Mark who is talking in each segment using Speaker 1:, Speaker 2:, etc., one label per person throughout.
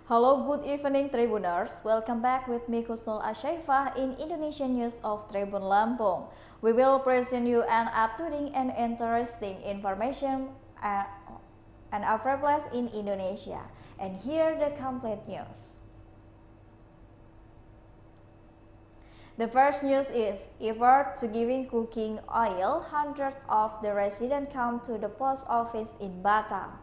Speaker 1: Hello, good evening Tribuners. Welcome back with me Kusnul Asyaifah in Indonesian News of Tribun Lampung. We will present you an up-to-date and interesting information and our place in Indonesia. And here the complete news. The first news is effort to giving cooking oil. Hundreds of the residents come to the post office in Batam.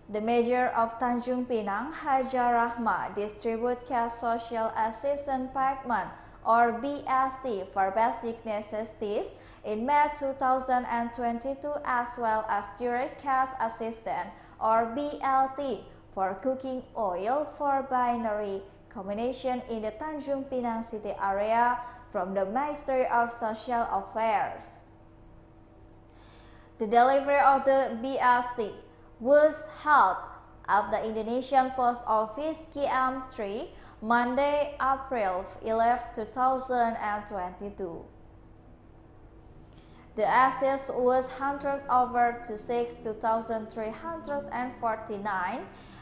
Speaker 1: The Mayor of Tanjungpinang, Rahma, distribute cash social assistance payment or BST for basic necessities in May 2022, as well as direct cash assistance or BLT for cooking oil for binary combination in the Tanjungpinang City area from the Ministry of Social Affairs. The delivery of the BST was held at the Indonesian Post Office KM3 Monday, April 11, 2022. The assets was handed over to 2,349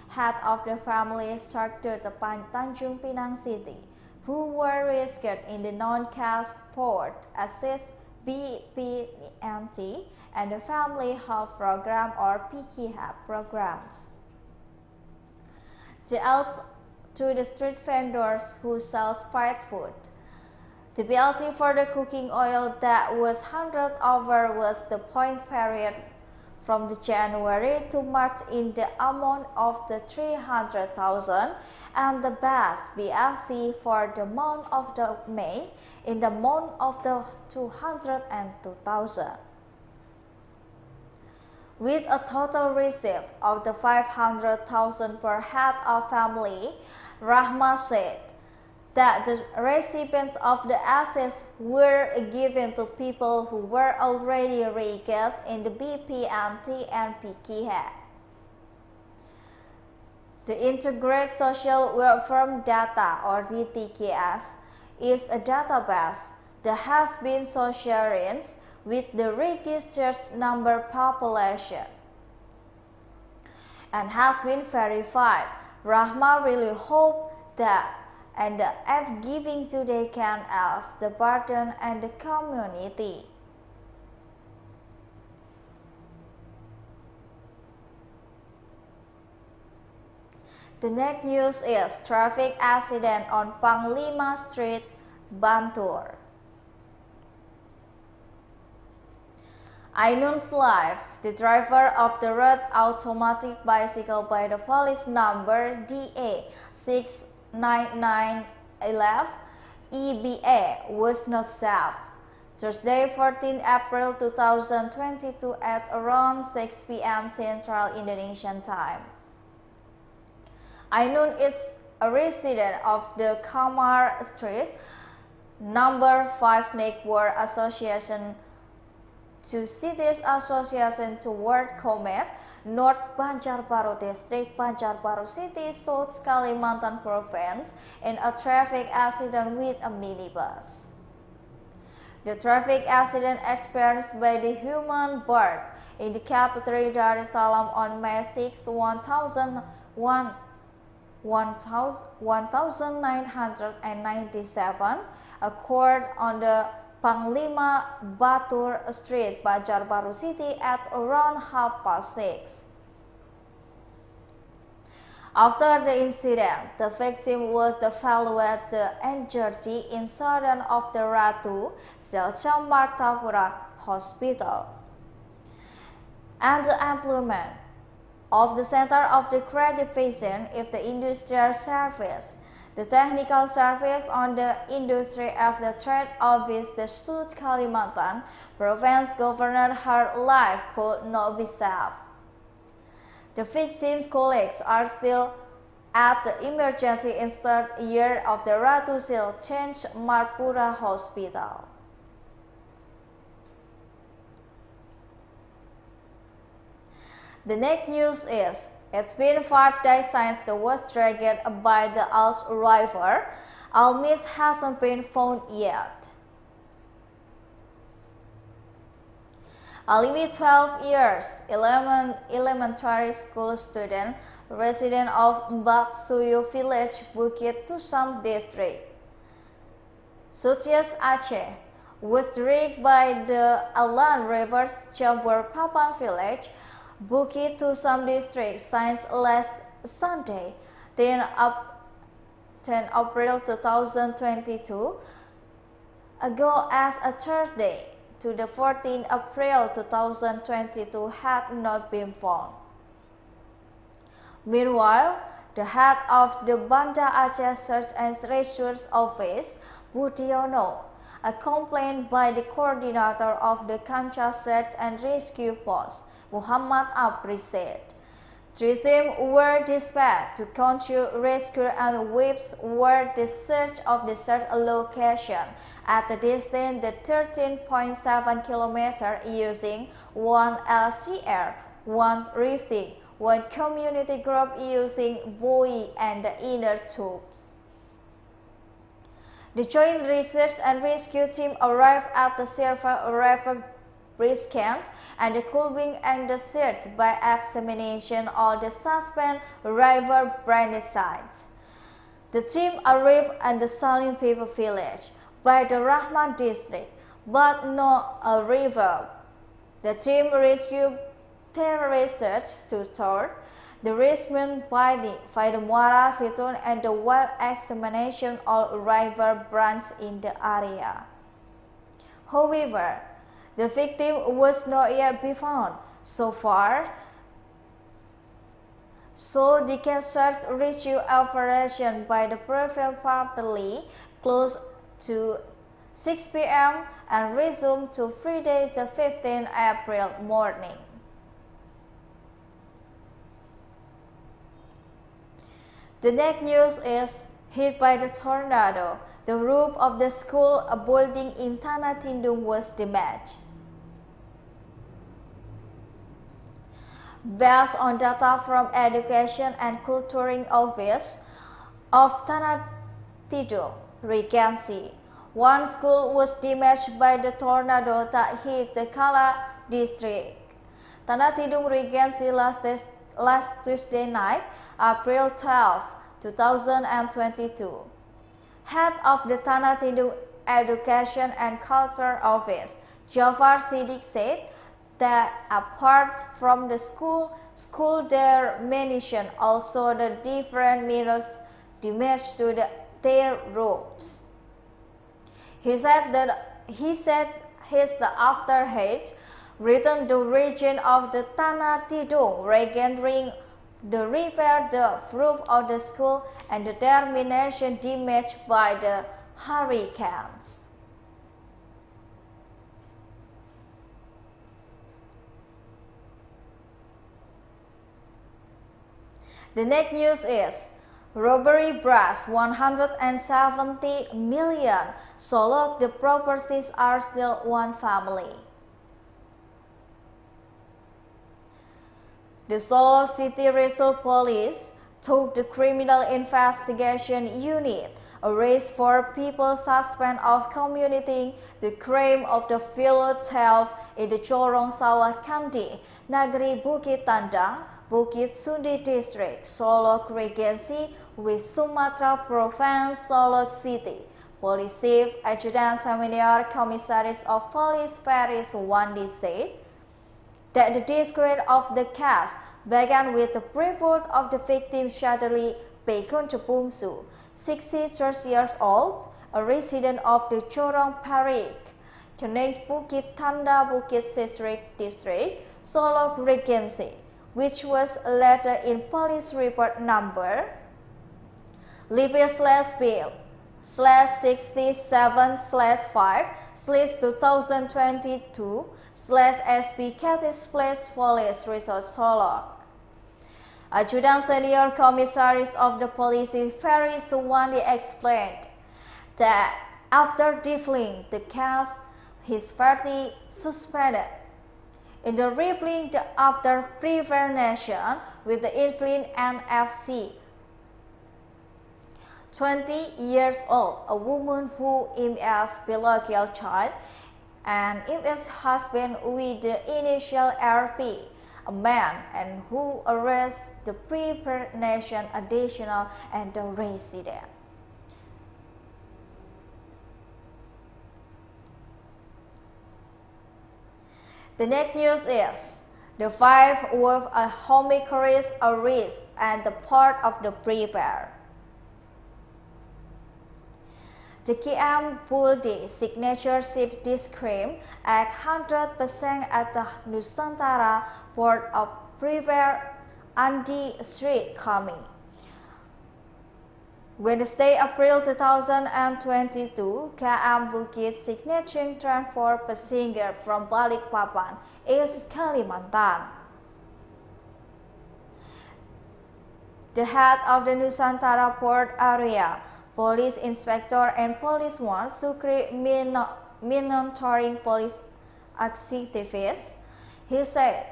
Speaker 1: head of the family structure the Tanjungpinang City, who were registered in the non-cash fourth assets BPNT and the Family Health Program or PKHAP programs. To the street vendors who sell fried food. The BLT for the cooking oil that was handed over was the point period from the January to March in the amount of the 300,000 and the best BLT for the month of the May in the amount of the 202,000. With a total receipt of the 500,000 per head of family, Rahma said that the recipients of the assets were given to people who were already registered in the BPNT and PKHAP. The Integrated Social Welfare Data or DTKS is a database that has been socialized with the registered number population and has been verified. Rahma really hope that and the app giving today can ask the burden and the community. The next news is traffic accident on Panglima Street, Batur. Ainun's life, the driver of the red automatic bicycle by the police number DA 69911 EBA was not safe. Thursday, 14 April 2022 at around 6 p.m. Central Indonesian time. Ainun is a resident of the Kamar Street, number 5 Network Association to Cities Association toward Comet, North Banjarbaru District, Banjarbaru City, South Kalimantan Province, in a traffic accident with a minibus. The traffic accident experienced by the human bird in the capital Dar es Salaam on May 6, 1997 occurred on the Panglima Batur Street, Banjarbaru City at around 6:30. After the incident, the victim was the fellow at the injury incident of the Ratu Selcam Martapura Hospital and the employment of the Center of the Credit Division of the Industrial Service. The technical service on the industry of the trade office, the South Kalimantan Province Governor, her life could not be saved. The victim's colleagues are still at the emergency insert year of the Ratu Selcam Martapura Hospital. The next news is, it's been 5 days since the was dragged by the Al's arrival. Alimi hasn't been found yet. Alimi, 12 years, elementary school student, resident of Mbak Sako Village, Bukit Tusam District, Southeast Aceh, was dragged by the Jalan River's Jambur Papan Village, Bukit Tusam District, since last Sunday, 10 April 2022, ago as a Thursday to the 14th April 2022 had not been found. Meanwhile, the head of the Banda Aceh Search and Rescue Office, Budiono, a complaint by the coordinator of the Kamcha Search and Rescue Post, Muhammad Apri, said 3 teams were dispatched to conduct rescue and whips were the search of the search location at a distance of 13.7 km using 1 LCR, 1 rifting, 1 community group using buoy and the inner tubes. The Joint Research and Rescue Team arrived at the Serva River Briscans and the coolbing and the search by examination of the suspended river branch sites. The team arrived at the Salim People Village by the Rahma district, but not a river. The team rescued terrorists to start the rescue by the Muara Situn and the wild examination of river branches in the area. However, the victim was not yet be found so far, so the search rescue operation by the prevailed partly closed to 6 p.m. and resumed to Friday the 15th April morning. The next news is hit by the tornado. The roof of the school building in Tanah Tindung was damaged. Based on data from Education and Culturing Office of Tanah Tindung Regency, one school was damaged by the tornado that hit the Kala district. Tanah Tindung Regency last Tuesday night, April 12, 2022. Head of the Tanah Tindung Education and Culture Office, Jafar Siddiq, said that apart from the school there mentioned also the different mirrors damage to their roofs. He said his afterhead returned the region of the Tanah Tindung regarding the repair the roof of the school and the termination damaged by the hurricanes. The next news is robbery brass 170 million. So the properties are still one family. The Solok City Resort Police took the Criminal Investigation Unit arrest 4 people suspect of committing the crime of the village theft in the Corong Sawah Kandi, Nagari Bukit Tandang, Bukit Sundi District, Solok Regency with Sumatra Province, Solok City. Police Chief Adjutant Senior Commissaries of Police Paris Wandi said that the discredit of the case began with the report of the victim Shadali Pekon Tepungsu, 63 years old, a resident of the Corong Parik, connect Bukit Tanda Bukit District, Solok Regency, which was later in police report number LB/67/5/2022/SP Catis Place Police Resort Solok. Adjutant Senior Commissaries of the Police Ferry Suwandi explained that after defiling the case, his party suspended in the replying after prevention with the Irplin NFC. 20 years old, a woman who is biological child and if it has been with the initial RP, a man, and who arrests the prepared nation additional and the resident. The next news is the five with a Homemakers Arrest and the part of the prepare. The KM Buldi signature ship district at 100% at the Nusantara port of Prepare Andi Street coming. Wednesday, April 2022, KM Bukit signature transport passenger from Balikpapan, East Kalimantan. The head of the Nusantara port area, Police Inspector and Police One Sukri monitoring police activities, he said,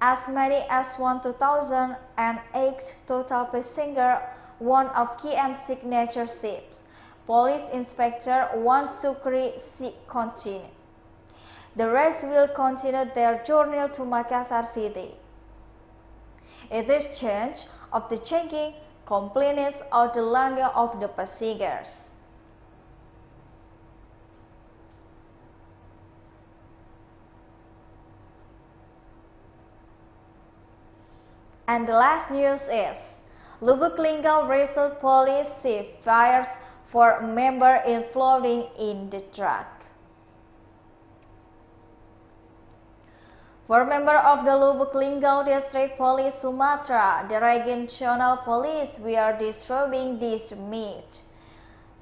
Speaker 1: as many as 1,008 total passenger, one of KM signature ships. Police Inspector One Sukri continued. The rest will continue their journey to Makassar City. It is change of the checking complaints of the language of the passengers. And the last news is, Lubuk Linggau Resort Police Chief fires for a member in flooding in the truck. For member of the Lubuk Linggau District Police Sumatra, the regional police were disturbing this meet.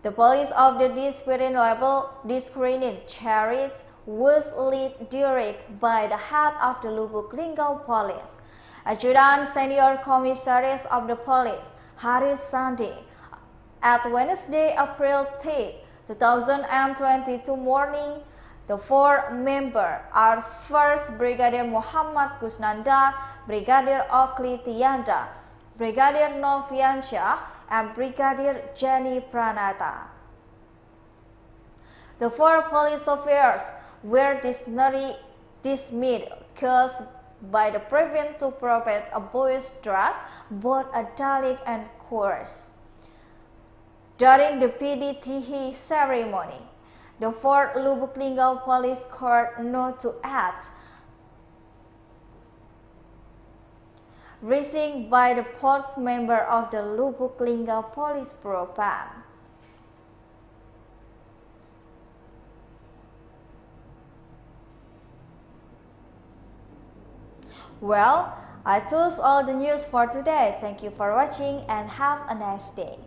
Speaker 1: The police of the discipline level discredited charity was led direct by the head of the Lubuk Linggau Police, Adjutant Senior Commissaries of the Police, Haris Sandi, at Wednesday, April 3, 2022 morning. The four members are First Brigadier Muhammad Kusnandar, Brigadier Okli Tianda, Brigadier Noviansyah, and Brigadier Jenny Pranata. The four police officers were dismissed caused by the prevent to prevent a boy's drug, both a delicate and coarse. During the PDTH ceremony, the fourth Lubuk Linggau Police Court not to act, reaching by the fourth member of the Lubuk Linggau Police Propam. Well, I chose all the news for today. Thank you for watching and have a nice day.